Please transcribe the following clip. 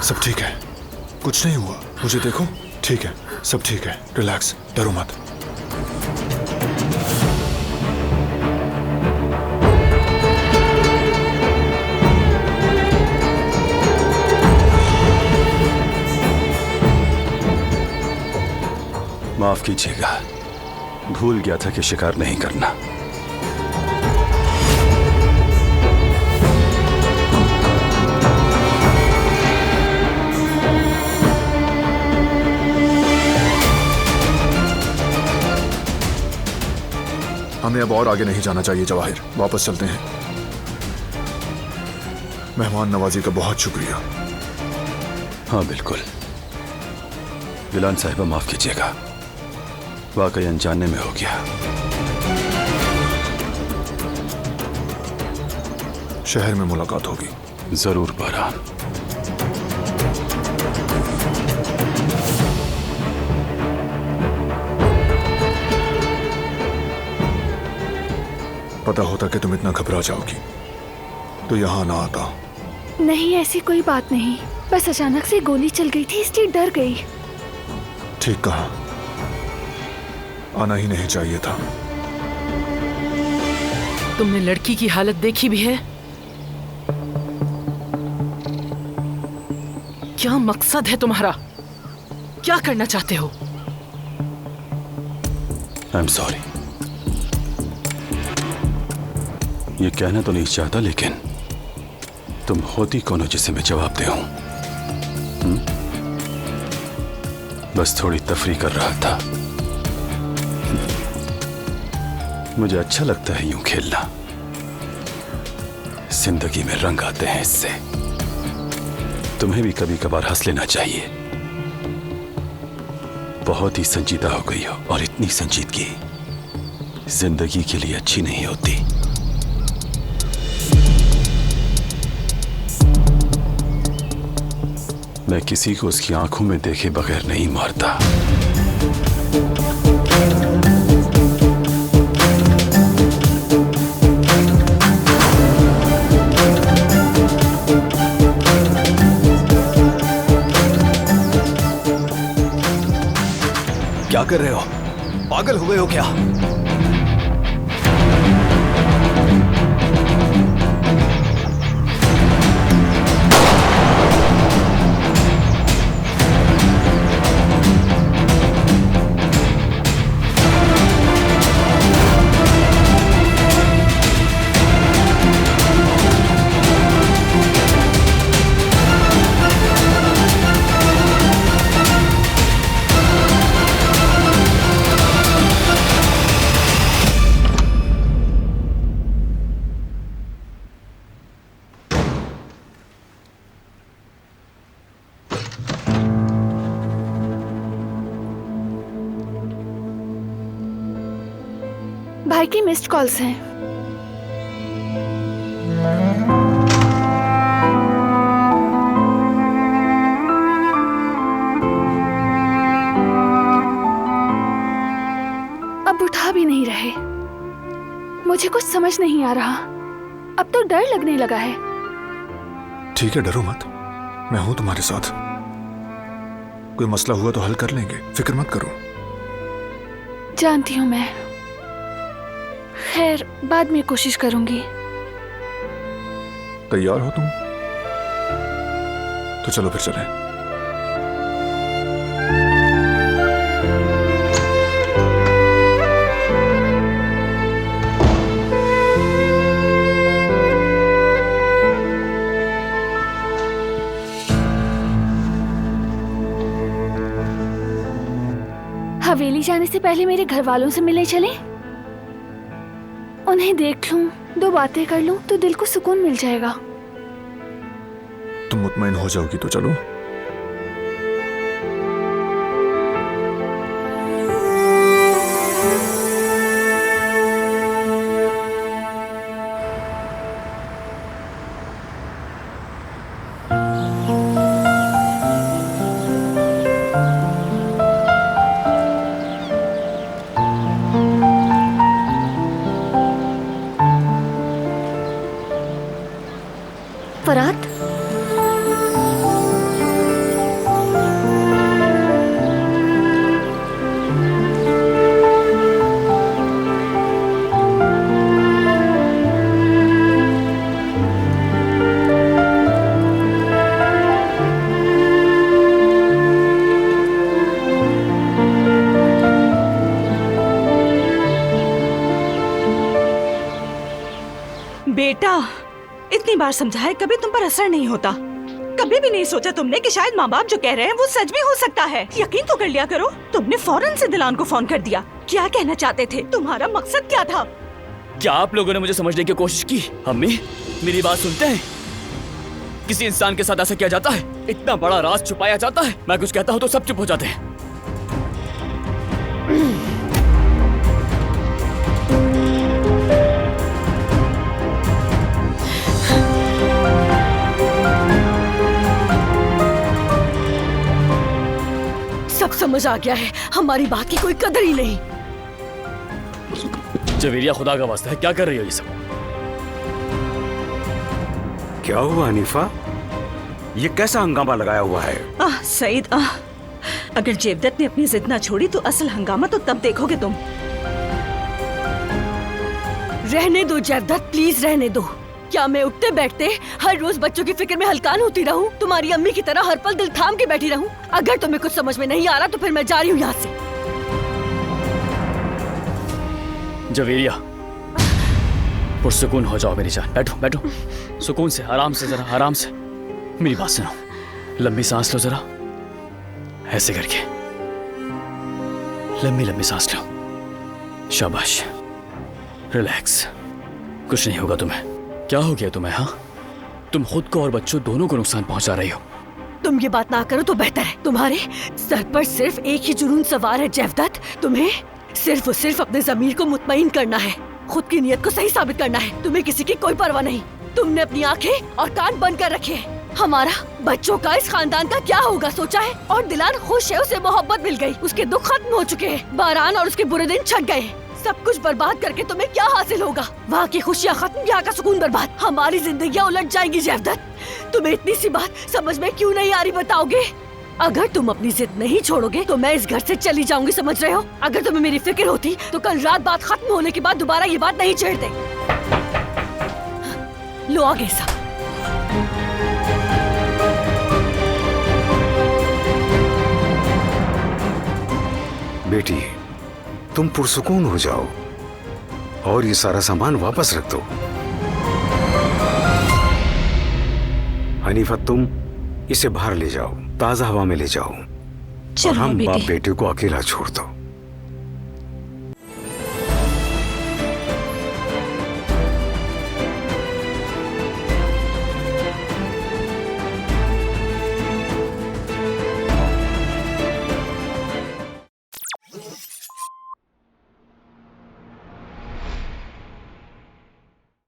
सब ठीक है, कुछ नहीं हुआ, मुझे देखो। ठीक है, सब ठीक है, रिलैक्स, डरो मत। माफ कीजिएगा, भूल गया था कि शिकार नहीं करना। हमें अब और आगे नहीं जाना चाहिए जवाहिर, वापस चलते हैं। मेहमान नवाजी का बहुत शुक्रिया। हाँ बिल्कुल। गिलान साहिबा माफ कीजिएगा, वाकई अनजाने में हो गया। शहर में मुलाकात होगी जरूर बारान। पता होता कि तुम इतना घबरा जाओगी तो यहां ना आता। नहीं, ऐसी कोई बात नहीं, बस अचानक से गोली चल गई थी इसलिए डर गई। ठीक कहा, आना ही नहीं चाहिए था। तुमने लड़की की हालत देखी भी है? क्या मकसद है तुम्हारा? क्या करना चाहते हो? I am sorry. ये कहना तो नहीं चाहता, लेकिन तुम होती कौन हो जिसे मैं जवाब दे हूं? बस थोड़ी तफरी कर रहा था। मुझे अच्छा लगता है यूं खेलना, जिंदगी में रंग आते हैं इससे। तुम्हें भी कभी कभार हंस लेना चाहिए। बहुत ही संजीदा हो गई हो, और इतनी संजीदगी जिंदगी के लिए अच्छी नहीं होती। मैं किसी को उसकी आंखों में देखे बगैर नहीं मारता। क्या कर रहे हो? पागल हुए हो क्या? भाई की मिस्ड कॉल्स हैं। अब उठा भी नहीं रहे। मुझे कुछ समझ नहीं आ रहा, अब तो डर लगने लगा है। ठीक है, डरो मत, मैं हूं तुम्हारे साथ। कोई मसला हुआ तो हल कर लेंगे, फिक्र मत करो। जानती हूं मैं, खैर बाद में कोशिश करूंगी। तैयार हो तुम? तो चलो फिर चलें। हवेली जाने से पहले मेरे घर वालों से मिलने चलें? उन्हें देख लूं, दो बातें कर लूं तो दिल को सुकून मिल जाएगा। तुम मुतमईन हो जाओगी तो चलो। फरात, बार समझाया, कभी तुम पर असर नहीं होता। कभी भी नहीं सोचा तुमने कि शायद माँ बाप जो कह रहे हैं वो सच भी हो सकता है। यकीन तो कर लिया करो। तुमने फौरन से दिलान को फोन कर दिया। क्या कहना चाहते थे? तुम्हारा मकसद क्या था? क्या आप लोगों ने मुझे समझने की कोशिश की? अम्मी, मेरी बात सुनते हैं? किसी इंसान के साथ ऐसा किया जाता है? इतना बड़ा राज छुपाया जाता है? मैं कुछ कहता हूँ तो सब चुप हो जाते हैं। सब समझ आ गया है, हमारी बात की कोई कदर ही नहीं। जवेरिया, खुदा का वास्ता है, क्या कर रही हो ये सब? क्या हुआ हनीफा? ये कैसा हंगामा लगाया हुआ है? सईद, अगर जेवदत ने अपनी जिद ना छोड़ी तो असल हंगामा तो तब देखोगे तुम। रहने दो जेवदत, प्लीज रहने दो। क्या मैं उठते बैठते हर रोज बच्चों की फिक्र में हलकान होती रहूं? तुम्हारी अम्मी की तरह हर पल दिल थाम के बैठी रहूं? अगर तुम्हें कुछ समझ में नहीं आ रहा तो फिर मैं जा रही हूँ यहाँ से। जवेरिया, पुरसुकून हो जाओ मेरी जान। बैठो बैठो, सुकून से, आराम से, जरा आराम से। मेरी बात सुनो, लंबी सांस लो जरा, ऐसे करके लंबी लंबी सांस लो। शाबाश, रिलैक्स। कुछ नहीं होगा तुम्हें। क्या हो गया तुम्हें? हाँ, तुम खुद को और बच्चों दोनों को नुकसान पहुंचा रही हो। तुम ये बात ना करो तो बेहतर है। तुम्हारे सर पर सिर्फ एक ही जुनून सवार है जेवदत। तुम्हें सिर्फ और सिर्फ अपने ज़मीर को मुतमईन करना है, खुद की नियत को सही साबित करना है। तुम्हें किसी की कोई परवाह नहीं। तुमने अपनी आंखें और कान बंद कर रखे हैं। हमारा बच्चों का, इस खानदान का क्या होगा सोचा है? और दिलान खुश है, उसे मोहब्बत मिल गई, उसके दुख खत्म हो चुके हैं, बारान और उसके बुरे दिन छट गए हैं। सब कुछ बर्बाद करके तुम्हें क्या हासिल होगा? वहाँ की खुशियाँ खत्म, यहाँ का सुकून बर्बाद। हमारी जिंदगियाँ उलट जाएंगी जेवदत। तुम्हें इतनी सी बात समझ में क्यों नहीं आ रही बताओगे? अगर तुम अपनी जिद नहीं छोड़ोगे तो मैं इस घर से चली जाऊंगी, समझ रहे हो? अगर तुम्हें मेरी फिक्र होती तो कल रात बात खत्म होने के बाद दोबारा ये बात नहीं छेड़ते। लो आगे सब। बेटी, तुम पुरसुकून हो जाओ और ये सारा सामान वापस रख दो। हनीफा, तुम इसे बाहर ले जाओ, ताजा हवा में ले जाओ। और चलो हम बाप बेटी। बेटे को अकेला छोड़ दो।